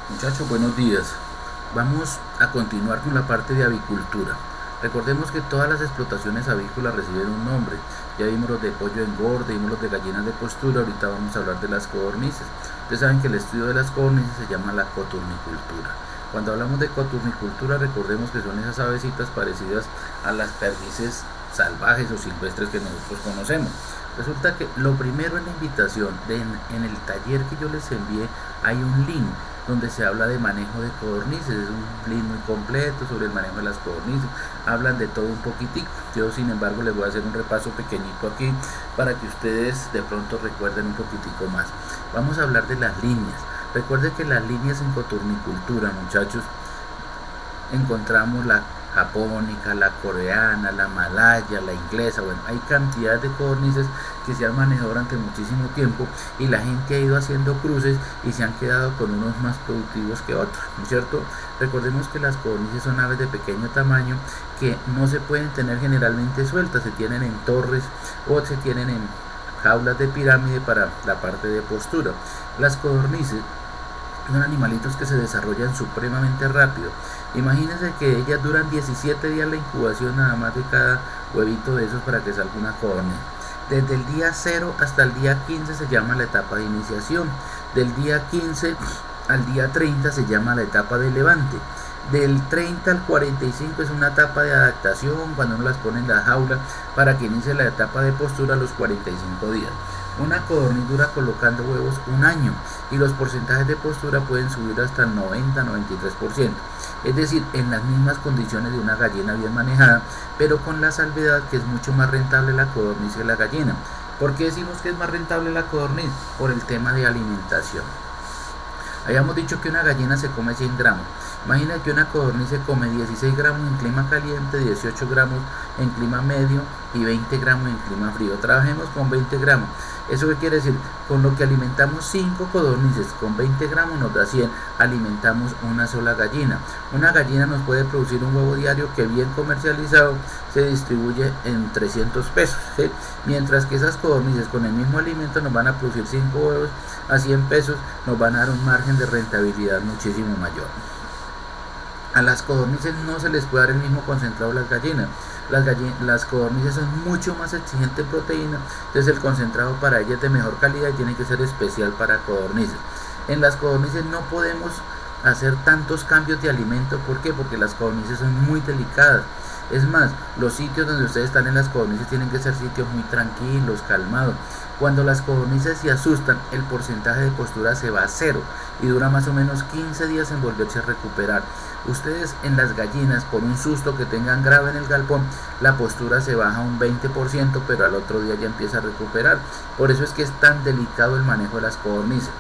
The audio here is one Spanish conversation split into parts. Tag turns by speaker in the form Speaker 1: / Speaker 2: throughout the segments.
Speaker 1: Muchachos, buenos días. Vamos a continuar con la parte de avicultura. Recordemos que todas las explotaciones avícolas reciben un nombre. Ya vimos los de pollo engorde, vimos los de gallinas de postura, ahorita vamos a hablar de las codornices. Ustedes saben que el estudio de las codornices se llama la coturnicultura. Cuando hablamos de coturnicultura, recordemos que son esas avecitas parecidas a las perdices salvajes o silvestres que nosotros conocemos. Resulta que lo primero en la invitación, en el taller que yo les envié, hay un link donde se habla de manejo de codornices. Es un link muy completo sobre el manejo de las codornices, hablan de todo un poquitico. Yo sin embargo les voy a hacer un repaso pequeñito aquí para que ustedes de pronto recuerden un poquitico más. Vamos a hablar de las líneas. Recuerden que las líneas en coturnicultura, muchachos, encontramos la japónica, la coreana, la malaya, la inglesa. Bueno, hay cantidad de codornices que se han manejado durante muchísimo tiempo y la gente ha ido haciendo cruces y se han quedado con unos más productivos que otros, ¿no es cierto? Recordemos que las codornices son aves de pequeño tamaño que no se pueden tener generalmente sueltas, se tienen en torres o se tienen en jaulas de pirámide para la parte de postura. Las codornices son animalitos que se desarrollan supremamente rápido. Imagínense que ellas duran 17 días la incubación nada más de cada huevito de esos para que salga una codorniz. Desde el día 0 hasta el día 15 se llama la etapa de iniciación. Del día 15 al día 30 se llama la etapa de levante. Del 30 al 45 es una etapa de adaptación cuando uno las pone en la jaula para que inicie la etapa de postura a los 45 días. Una codorniz dura colocando huevos un año y los porcentajes de postura pueden subir hasta el 90-93%. Es decir, en las mismas condiciones de una gallina bien manejada, pero con la salvedad que es mucho más rentable la codorniz que la gallina. ¿Por qué decimos que es más rentable la codorniz? Por el tema de alimentación. Habíamos dicho que una gallina se come 100 gramos. Imagina que una codorniz se come 16 gramos en clima caliente, 18 gramos en clima medio y 20 gramos en clima frío. Trabajemos con 20 gramos. ¿Eso qué quiere decir? Con lo que alimentamos 5 codornices, con 20 gramos nos da 100. Alimentamos una sola gallina. Una gallina nos puede producir un huevo diario que bien comercializado se distribuye en 300 pesos. ¿Sí? Mientras que esas codornices con el mismo alimento nos van a producir 5 huevos a 100 pesos, nos van a dar un margen de rentabilidad muchísimo mayor. A las codornices no se les puede dar el mismo concentrado de las gallinas. Las codornices son mucho más exigentes en proteína, entonces el concentrado para ellas es de mejor calidad y tiene que ser especial para codornices. En las codornices no podemos hacer tantos cambios de alimento. ¿Por qué? Porque las codornices son muy delicadas. Es más, los sitios donde ustedes están en las codornices tienen que ser sitios muy tranquilos, calmados. Cuando las codornices se asustan, el porcentaje de postura se va a cero y dura más o menos 15 días en volverse a recuperar. Ustedes en las gallinas, por un susto que tengan grave en el galpón, la postura se baja un 20%, pero al otro día ya empieza a recuperar. Por eso es que es tan delicado el manejo de las codornices.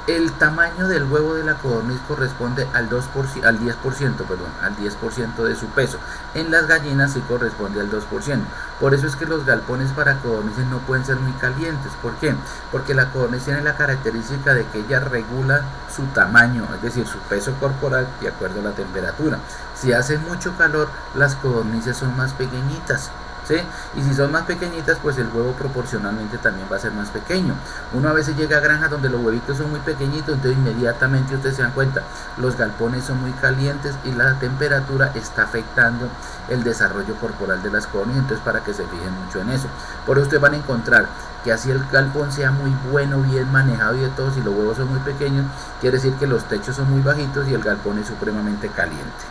Speaker 1: El tamaño del huevo de la codorniz corresponde al 10% de su peso. En las gallinas sí corresponde al 2%. Por eso es que los galpones para codornices no pueden ser muy calientes. ¿Por qué? Porque la codorniz tiene la característica de que ella regula su tamaño, es decir, su peso corporal de acuerdo a la temperatura. Si hace mucho calor, las codornices son más pequeñitas. ¿Sí? Y si son más pequeñitas, pues el huevo proporcionalmente también va a ser más pequeño. Uno a veces llega a granjas donde los huevitos son muy pequeñitos, entonces inmediatamente ustedes se dan cuenta, los galpones son muy calientes y la temperatura está afectando el desarrollo corporal de las codornices, entonces para que se fijen mucho en eso. Por eso ustedes van a encontrar que así el galpón sea muy bueno, bien manejado y de todo, si los huevos son muy pequeños, quiere decir que los techos son muy bajitos y el galpón es supremamente caliente.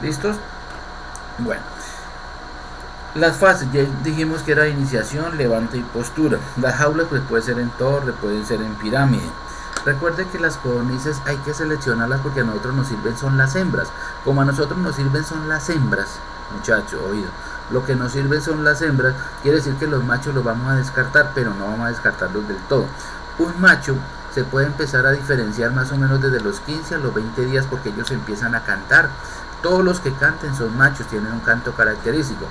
Speaker 1: ¿Listos? Bueno. Las fases, ya dijimos que era iniciación, levante y postura. Las jaulas pues puede ser en torre, pueden ser en pirámide. Recuerde que las codornices hay que seleccionarlas porque a nosotros nos sirven son las hembras. Como a nosotros nos sirven son las hembras, muchachos, oído. Lo que nos sirven son las hembras, quiere decir que los machos los vamos a descartar, pero no vamos a descartarlos del todo. Un macho se puede empezar a diferenciar más o menos desde los 15 a los 20 días porque ellos empiezan a cantar. Todos los que canten son machos, tienen un canto característico.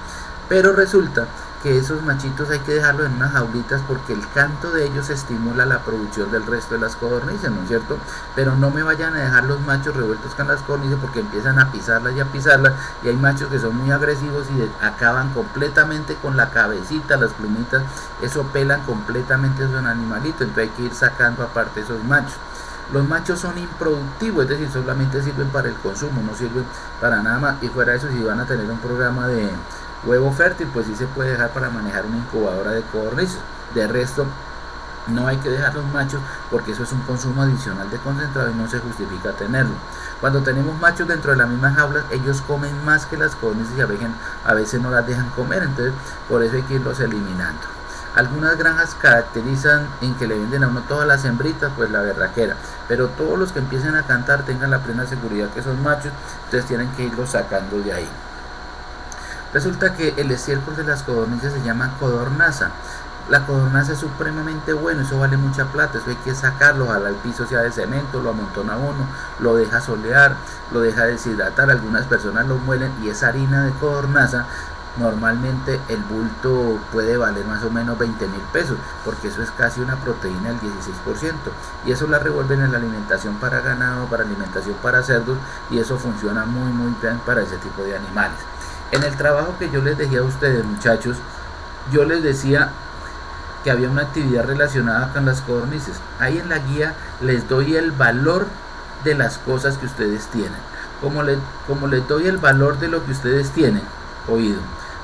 Speaker 1: Pero resulta que esos machitos hay que dejarlos en unas jaulitas porque el canto de ellos estimula la producción del resto de las codornices, ¿no es cierto? Pero no me vayan a dejar los machos revueltos con las codornices porque empiezan a pisarlas y hay machos que son muy agresivos y acaban completamente con la cabecita, las plumitas, eso pelan completamente a esos animalitos, entonces hay que ir sacando aparte esos machos. Los machos son improductivos, es decir, solamente sirven para el consumo, no sirven para nada más. Y fuera de eso, si van a tener un programa de huevo fértil, pues sí se puede dejar para manejar una incubadora de codornices. De resto, no hay que dejar los machos porque eso es un consumo adicional de concentrado y no se justifica tenerlo. Cuando tenemos machos dentro de la misma jaula, ellos comen más que las codornices y a veces no las dejan comer, entonces por eso hay que irlos eliminando. Algunas granjas caracterizan en que le venden a uno todas las hembritas, pues la berraquera, pero todos los que empiecen a cantar tengan la plena seguridad que son machos, entonces tienen que irlos sacando de ahí. Resulta que el estiércol de las codornices se llama codornaza. La codornaza es supremamente bueno, eso vale mucha plata, eso hay que sacarlo, ojalá el piso sea de cemento, lo amontona uno, lo deja solear, lo deja deshidratar, algunas personas lo muelen y esa harina de codornaza, normalmente el bulto puede valer más o menos 20.000 pesos, porque eso es casi una proteína del 16%, y eso la revuelven en la alimentación para ganado, para alimentación para cerdos, y eso funciona muy bien para ese tipo de animales. En el trabajo que yo les dejé a ustedes, muchachos, yo les decía que había una actividad relacionada con las codornices. Ahí en la guía les doy el valor de las cosas que ustedes tienen. Como les doy el valor de lo que ustedes tienen, oído,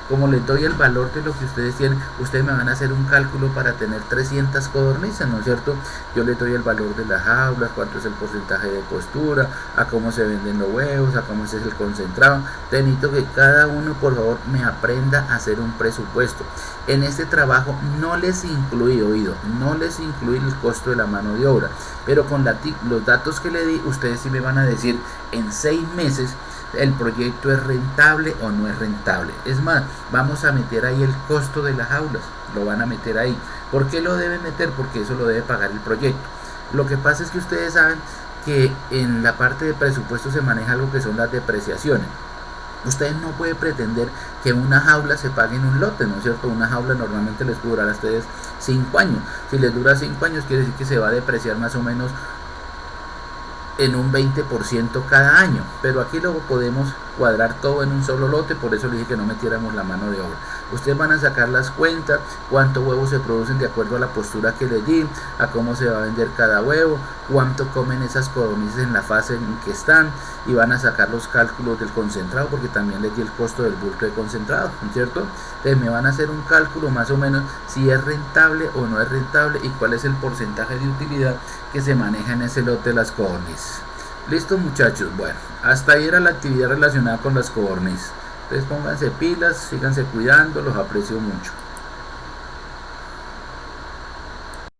Speaker 1: como les doy el valor de lo que ustedes tienen, ustedes me van a hacer un cálculo para tener 300 codornices, ¿no es cierto? Yo les doy el valor de las jaulas, cuánto es el porcentaje de postura, a cómo se venden los huevos, a cómo es el concentrado. Te necesito que cada uno, por favor, me aprenda a hacer un presupuesto. En este trabajo no les incluí, oído, no les incluí el costo de la mano de obra, pero con los datos que le di, ustedes sí me van a decir en 6 meses el proyecto es rentable o no es rentable. Es más, vamos a meter ahí el costo de las jaulas, lo van a meter ahí. ¿Por qué lo deben meter? Porque eso lo debe pagar el proyecto. Lo que pasa es que ustedes saben que en la parte de presupuesto se maneja algo que son las depreciaciones. Ustedes no pueden pretender que una jaula se pague en un lote, ¿no es cierto? Una jaula normalmente les puede durar a ustedes 5 años. Si les dura 5 años, quiere decir que se va a depreciar más o menos en un 20% cada año, pero aquí luego podemos cuadrar todo en un solo lote, por eso le dije que no metiéramos la mano de obra. Ustedes van a sacar las cuentas, cuántos huevos se producen de acuerdo a la postura que les di, a cómo se va a vender cada huevo, cuánto comen esas codornices en la fase en que están, y van a sacar los cálculos del concentrado, porque también les di el costo del bulto de concentrado, ¿no es cierto? Entonces me van a hacer un cálculo más o menos si es rentable o no es rentable y cuál es el porcentaje de utilidad que se maneja en ese lote de las codornices. Listo, muchachos, bueno, hasta ahí era la actividad relacionada con las codornices. Entonces pónganse pilas, síganse cuidando, los aprecio mucho.